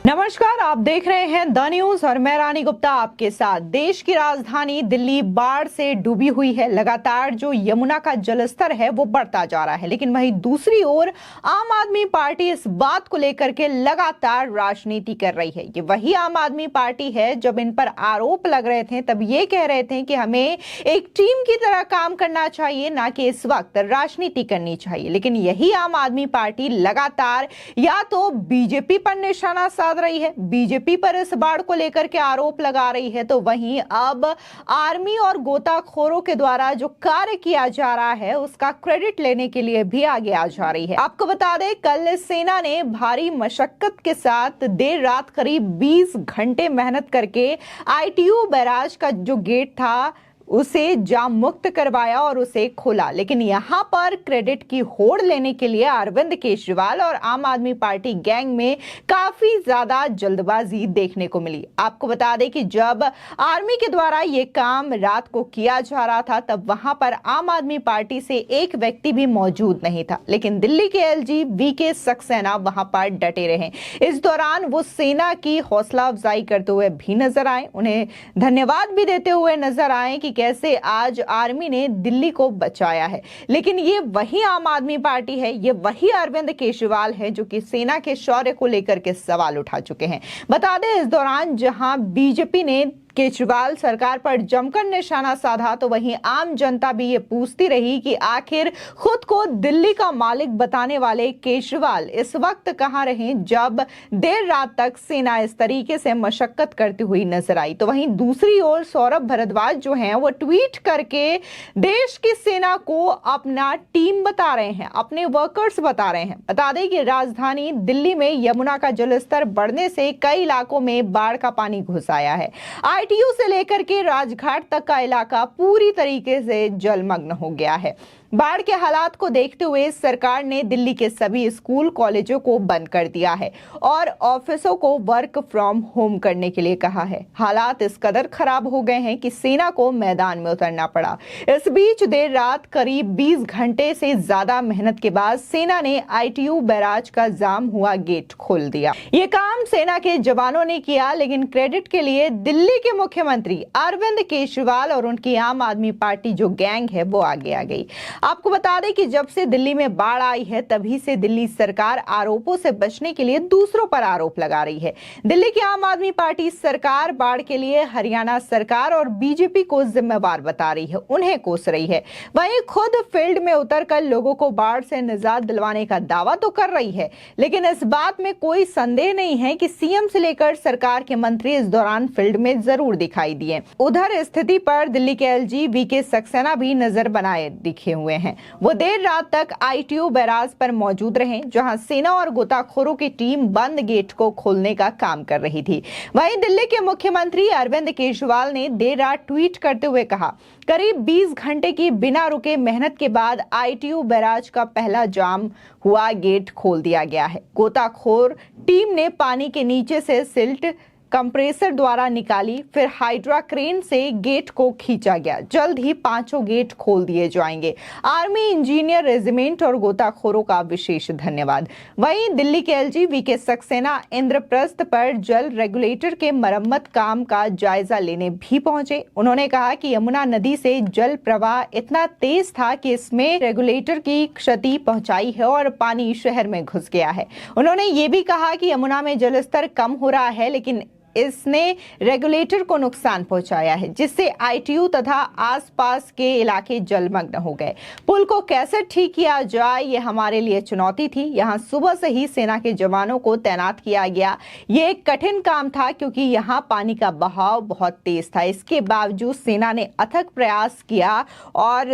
नमस्कार, आप देख रहे हैं द न्यूज और मैं रानी गुप्ता आपके साथ। देश की राजधानी दिल्ली बाढ़ से डूबी हुई है। लगातार जो यमुना का जलस्तर है वो बढ़ता जा रहा है, लेकिन वहीं दूसरी ओर आम आदमी पार्टी इस बात को लेकर के लगातार राजनीति कर रही है। ये वही आम आदमी पार्टी है जब इन पर आरोप लग रहे थे तब ये कह रहे थे कि हमें एक टीम की तरह काम करना चाहिए, ना कि इस वक्त राजनीति करनी चाहिए। लेकिन यही आम आदमी पार्टी लगातार या तो बीजेपी पर निशाना साध रही है, बीजेपी पर इस बाढ़ को लेकर के आरोप लगा रही है, तो वहीं अब आर्मी और गोताखोरों के द्वारा जो कार्य किया जा रहा है उसका क्रेडिट लेने के लिए भी आगे आ जा रही है। आपको बता दें, कल सेना ने भारी मशक्कत के साथ देर रात करीब 20 घंटे मेहनत करके आईटीयू बैराज का जो गेट था उसे जाम मुक्त करवाया और उसे खोला। लेकिन यहां पर क्रेडिट की होड़ लेने के लिए अरविंद केजरीवाल और आम आदमी पार्टी गैंग में काफी ज्यादा जल्दबाजी देखने को मिली। आपको बता दें कि जब आर्मी के द्वारा यह काम रात को किया जा रहा था तब वहां पर आम आदमी पार्टी से एक व्यक्ति भी मौजूद नहीं था, लेकिन दिल्ली के एलजी वीके सक्सेना वहां पर डटे रहे। इस दौरान वो सेना की हौसला अफजाई करते हुए भी नजर आए, उन्हें धन्यवाद भी देते हुए नजर आए कि कैसे आज आर्मी ने दिल्ली को बचाया है। लेकिन ये वही आम आदमी पार्टी है, ये वही अरविंद केजरीवाल है जो कि सेना के शौर्य को लेकर के सवाल उठा चुके हैं। बता दें, इस दौरान जहां बीजेपी ने केजरीवाल सरकार पर जमकर निशाना साधा, तो वहीं आम जनता भी ये पूछती रही कि आखिर खुद को दिल्ली का मालिक बताने वाले केजरीवाल इस वक्त कहां रहे जब देर रात तक सेना इस तरीके से मशक्कत करती हुई नजर आई। तो वहीं दूसरी ओर सौरभ भारद्वाज जो हैं वो ट्वीट करके देश की सेना को अपना टीम बता रहे हैं, अपने वर्कर्स बता रहे हैं। बता दें कि राजधानी दिल्ली में यमुना का जलस्तर बढ़ने से कई इलाकों में बाढ़ का पानी घुस आया है। आईटीयू से लेकर के राजघाट तक का इलाका पूरी तरीके से जलमग्न हो गया है। बाढ़ के हालात को देखते हुए सरकार ने दिल्ली के सभी स्कूल कॉलेजों को बंद कर दिया है और ऑफिसों को वर्क फ्रॉम होम करने के लिए कहा है। हालात इस कदर खराब हो गए हैं कि सेना को मैदान में उतरना पड़ा। इस बीच देर रात करीब 20 घंटे से ज्यादा मेहनत के बाद सेना ने आईटीयू बैराज का जाम हुआ गेट खोल दिया। ये काम सेना के जवानों ने किया, लेकिन क्रेडिट के लिए दिल्ली के मुख्यमंत्री अरविंद केजरीवाल और उनकी आम आदमी पार्टी जो गैंग है वो आगे आ गई। आपको बता दें कि जब से दिल्ली में बाढ़ आई है तभी से दिल्ली सरकार आरोपों से बचने के लिए दूसरों पर आरोप लगा रही है। दिल्ली की आम आदमी पार्टी सरकार बाढ़ के लिए हरियाणा सरकार और बीजेपी को जिम्मेवार बता रही है, उन्हें कोस रही है। वहीं खुद फील्ड में उतरकर लोगों को बाढ़ से निजात दिलवाने का दावा तो कर रही है, लेकिन इस बात में कोई संदेह नहीं है कि सीएम से लेकर सरकार के मंत्री इस दौरान फील्ड में जरूर दिखाई दिए। उधर स्थिति पर दिल्ली के एलजी वीके सक्सेना भी नजर बनाए दिखे हुए हैं। वो देर रात तक आईटीयू बैराज पर मौजूद रहे, जहां सेना और गोताखोरों की टीम बंद गेट को खोलने का काम कर रही थी। वहीं दिल्ली के मुख्यमंत्री अरविंद केजरीवाल ने देर रात ट्वीट करते हुए कहा, करीब 20 घंटे की बिना रुके मेहनत के बाद आईटीयू बैराज का पहला जाम हुआ गेट खोल दिया गया है। गोताखोर टीम ने पानी के नीचे से सिल्ट कंप्रेसर द्वारा निकाली, फिर हाइड्रा क्रेन से गेट को खींचा गया। जल्द ही 5 गेट खोल दिए जाएंगे। आर्मी, इंजीनियर रेजिमेंट और गोताखोरों का विशेष धन्यवाद। वहीं दिल्ली के एलजी वीके सक्सेना इंद्रप्रस्थ पर जल रेगुलेटर के मरम्मत काम का जायजा लेने भी पहुंचे। उन्होंने कहा कि यमुना नदी से जल प्रवाह इतना तेज था कि इसमें रेगुलेटर की क्षति पहुंचाई है और पानी शहर में घुस गया है। उन्होंने ये भी कहा कि यमुना में जलस्तर कम हो रहा है, लेकिन इसने रेगुलेटर को नुकसान पहुंचाया है, जिससे आईटीयू तथा आसपास के इलाके जलमग्न हो गए। पुल को कैसे ठीक किया जाए ये हमारे लिए चुनौती थी। यहां सुबह से ही सेना के जवानों को तैनात किया गया। ये एक कठिन काम था क्योंकि यहां पानी का बहाव बहुत तेज था। इसके बावजूद सेना ने अथक प्रयास किया और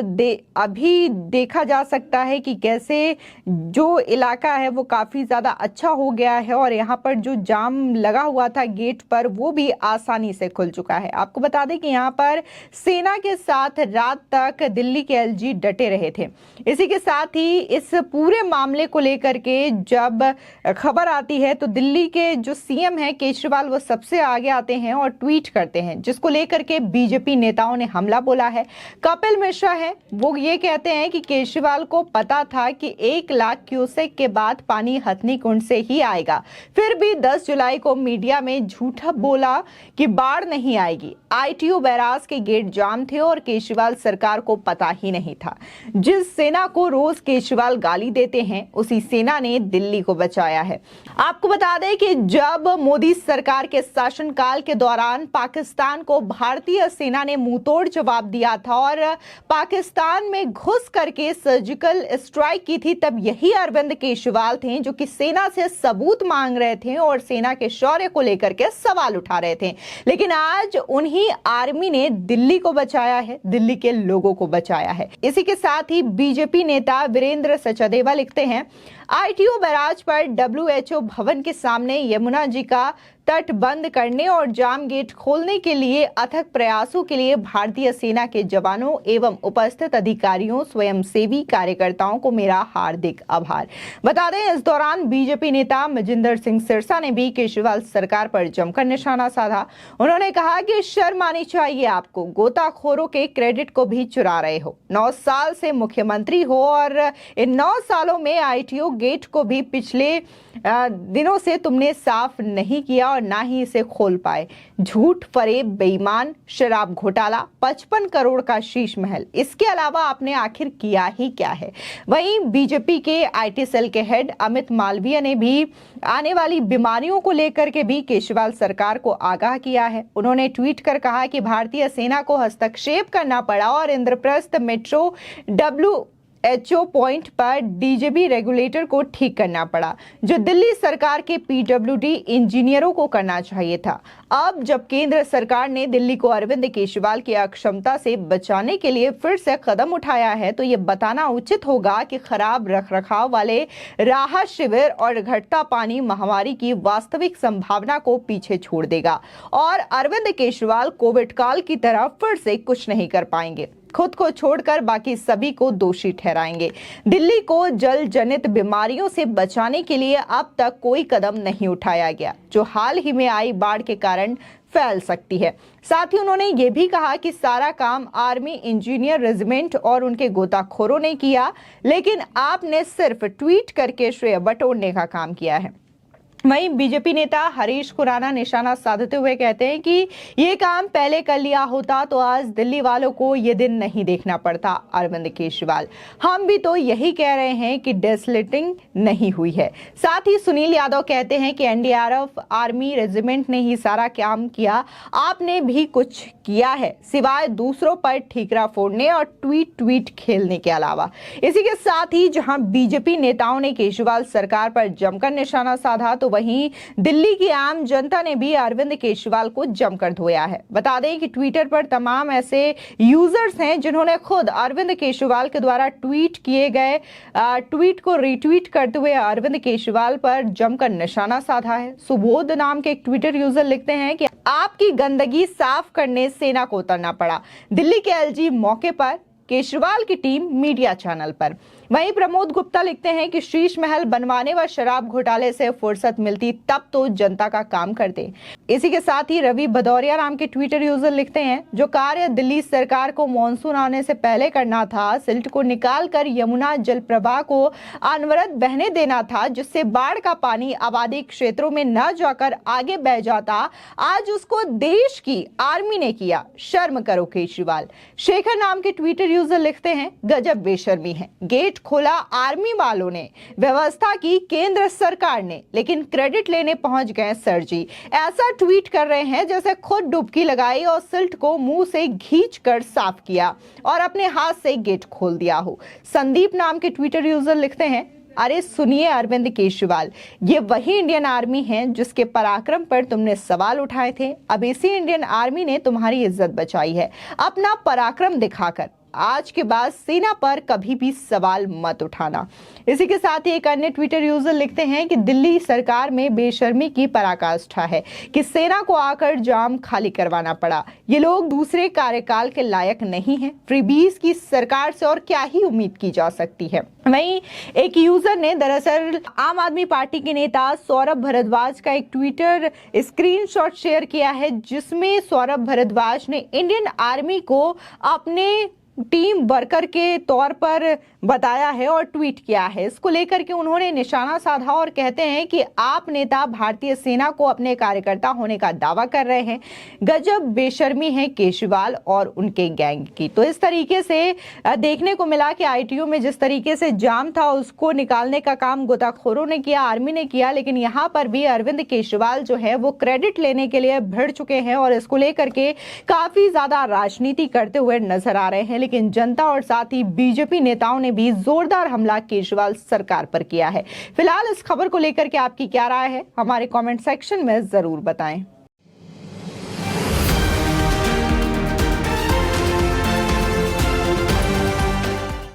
अभी देखा जा सकता है कि कैसे जो इलाका है वो काफी ज्यादा अच्छा हो गया है और यहाँ पर जो जाम लगा हुआ था गेट पर वो भी आसानी से खुल चुका है। आपको बता दें कि यहाँ पर सेना के साथ रात तक दिल्ली के एलजी डटे रहे थे। इसी के साथ ही इस पूरे मामले को लेकर के जब खबर आती है तो दिल्ली के जो सीएम है केजरीवाल वो सबसे आगे आते हैं और ट्वीट करते हैं, जिसको लेकर के बीजेपी नेताओं ने हमला बोला है। कपिल मिश्रा है वो ये कहते हैं कि केजरीवाल को पता था कि 1 लाख क्यूसेक के बाद पानी हथनी कुंड से ही आएगा, फिर भी 10 जुलाई को मीडिया में झूठा बोला कि बाढ़ नहीं आएगी। आईटीओ बैराज के गेट जाम थे और केजरीवाल सरकार को पता ही नहीं था। जिस सेना को रोज केजरीवाल गाली देते हैं उसी सेना ने दिल्ली को बचाया है। आपको बता दें कि जब मोदी सरकार के शासनकाल के दौरान पाकिस्तान को भारतीय सेना ने मुंहतोड़ जवाब दिया था और पाकिस्तान में घुस करके सर्जिकल स्ट्राइक की थी, तब यही अरविंद केजरीवाल थे जो कि सेना से सबूत मांग रहे थे और सेना के शौर्य को लेकर के सवाल उठा रहे थे। लेकिन आज उन्हीं आर्मी ने दिल्ली को बचाया है, दिल्ली के लोगों को बचाया है। इसी के साथ ही बीजेपी नेता वीरेंद्र सचदेवा लिखते हैं, आईटीओ बैराज पर डब्ल्यूएचओ भवन के सामने यमुना जी का तट बंद करने और जाम गेट खोलने के लिए अथक प्रयासों के लिए भारतीय सेना के जवानों एवं उपस्थित अधिकारियों, स्वयंसेवी कार्यकर्ताओं को मेरा हार्दिक आभार। बता दें इस दौरान बीजेपी नेता मजिंदर सिंह सिरसा ने भी केजरीवाल सरकार पर जमकर निशाना साधा। उन्होंने कहा कि शर्म आनी चाहिए आपको, गोताखोरों के क्रेडिट को भी चुरा रहे हो। 9 साल से मुख्यमंत्री हो और इन 9 सालों में आईटीओ गेट को भी पिछले दिनों से तुमने साफ नहीं किया और ना ही इसे खोल पाए। झूठ, फरेब, बेईमान, शराब घोटाला, 55 करोड़ का शीश महल, इसके अलावा आपने आखिर किया ही क्या है। वहीं बीजेपी के आईटी सेल के हेड अमित मालवीय ने भी आने वाली बीमारियों को लेकर के भी केजरीवाल सरकार को आगाह किया है। उन्होंने ट्वीट कर कहा कि भारतीय सेना को हस्तक्षेप करना पड़ा और इंद्रप्रस्थ मेट्रो डब्ल्यूएचओ पॉइंट पर डीजेबी रेगुलेटर को ठीक करना पड़ा, जो दिल्ली सरकार के पीडब्ल्यूडी इंजीनियरों को करना चाहिए था। अब जब केंद्र सरकार ने दिल्ली को अरविंद केजरीवाल की अक्षमता से बचाने के लिए फिर से कदम उठाया है तो ये बताना उचित होगा कि खराब रखरखाव वाले राहत शिविर और घटता पानी महामारी की वास्तविक संभावना को पीछे छोड़ देगा और अरविंद केजरीवाल कोविड काल की तरह फिर से कुछ नहीं कर पाएंगे। खुद को छोड़कर बाकी सभी को दोषी ठहराएंगे। दिल्ली को जल जनित बीमारियों से बचाने के लिए अब तक कोई कदम नहीं उठाया गया, जो हाल ही में आई बाढ़ के कारण फैल सकती है। साथ ही उन्होंने ये भी कहा कि सारा काम आर्मी इंजीनियर रेजिमेंट और उनके गोताखोरों ने किया, लेकिन आपने सिर्फ ट्वीट करके श्रेय बटोरने का काम किया है। वहीं बीजेपी नेता हरीश खुराना निशाना साधते हुए कहते हैं कि ये काम पहले कर लिया होता तो आज दिल्ली वालों को ये दिन नहीं देखना पड़ता। अरविंद केजरीवाल, हम भी तो यही कह रहे हैं कि डेसलेटिंग नहीं हुई है। साथ ही सुनील यादव कहते हैं कि एनडीआरएफ आर्मी रेजिमेंट ने ही सारा काम किया, आपने भी कुछ किया है सिवाय दूसरों पर ठीकरा फोड़ने और ट्वीट खेलने के अलावा। इसी के साथ ही जहां बीजेपी नेताओं ने केजरीवाल सरकार पर जमकर निशाना साधा तो वहीं दिल्ली की आम जनता ने भी अरविंद केजरीवाल को जमकर धोया है। बता दें कि ट्विटर पर तमाम ऐसे यूजर्स हैं जिन्होंने खुद अरविंद केजरीवाल के द्वारा ट्वीट किए गए ट्वीट को रीट्वीट करते हुए अरविंद केजरीवाल पर जमकर निशाना साधा है। सुबोध नाम के एक ट्विटर यूजर लिखते हैं कि आपकी गंदगी साफ करने सेना को उतरना पड़ा। दिल्ली के एलजी मौके पर, केजरीवाल की टीम मीडिया चैनल पर। वहीं प्रमोद गुप्ता लिखते हैं कि शीश महल बनवाने व शराब घोटाले से फुर्सत मिलती तब तो जनता का काम करते। इसी के साथ ही रवि भदौरिया नाम के ट्विटर यूजर लिखते हैं, जो कार्य दिल्ली सरकार को मॉनसून आने से पहले करना था, सिल्ट को निकालकर यमुना जल प्रवाह को अनवरत बहने देना था, जिससे बाढ़ का पानी आबादी क्षेत्रों में न जाकर आगे बह जाता, आज उसको देश की आर्मी ने किया। शर्म करो केजरीवाल। शेखर नाम के ट्विटर यूजर लिखते हैं, गजब बेशर्मी है, गेट खोला आर्मी वालों ने, व्यवस्था की केंद्र सरकार ने, लेकिन क्रेडिट लेने पहुंच गए सर जी। ऐसा ट्वीट कर रहे हैं जैसे खुद डुबकी लगाई और सिल्ट को मुंह से खींचकर साफ किया और अपने हाथ से गेट खोल दिया हो। संदीप नाम के ट्विटर यूजर लिखते हैं, अरे सुनिए अरविंद केजरीवाल, ये वही इंडियन आर्मी है जिसके पराक्रम पर तुमने सवाल उठाए थे। अब इसी इंडियन आर्मी ने तुम्हारी इज्जत बचाई है अपना पराक्रम दिखाकर। आज के बाद सेना पर कभी भी सवाल मत उठाना। इसी के साथ ही एक अन्य ट्विटर यूजर लिखते हैं कि दिल्ली सरकार में बेशर्मी की पराकाष्ठा है कि सेना को आकर जाम खाली करवाना पड़ा। ये लोग दूसरे कार्यकाल के लायक नहीं हैं। फ्रीबीज की सरकार से और क्या ही उम्मीद की जा सकती है। वहीं एक यूजर ने दरअसल आम आदमी पार्टी के नेता सौरभ भारद्वाज का एक ट्विटर स्क्रीनशॉट शेयर किया है, जिसमें सौरभ भारद्वाज ने इंडियन आर्मी को अपने टीम वर्कर के तौर पर बताया है और ट्वीट किया है। इसको लेकर के उन्होंने निशाना साधा और कहते हैं कि आप नेता भारतीय सेना को अपने कार्यकर्ता होने का दावा कर रहे हैं। गजब बेशर्मी है केजरीवाल और उनके गैंग की। तो इस तरीके से देखने को मिला कि आईटीयू में जिस तरीके से जाम था उसको निकालने का काम गोताखोरों ने किया, आर्मी ने किया, लेकिन यहाँ पर भी अरविंद केजरीवाल जो है वो क्रेडिट लेने के लिए भिड़ चुके हैं और इसको लेकर के काफी ज्यादा राजनीति करते हुए नजर आ रहे हैं। लेकिन जनता और साथ ही बीजेपी नेताओं ने भी जोरदार हमला केजरीवाल सरकार पर किया है। फिलहाल इस खबर को लेकर के आपकी क्या राय है, हमारे कमेंट सेक्शन में जरूर बताएं।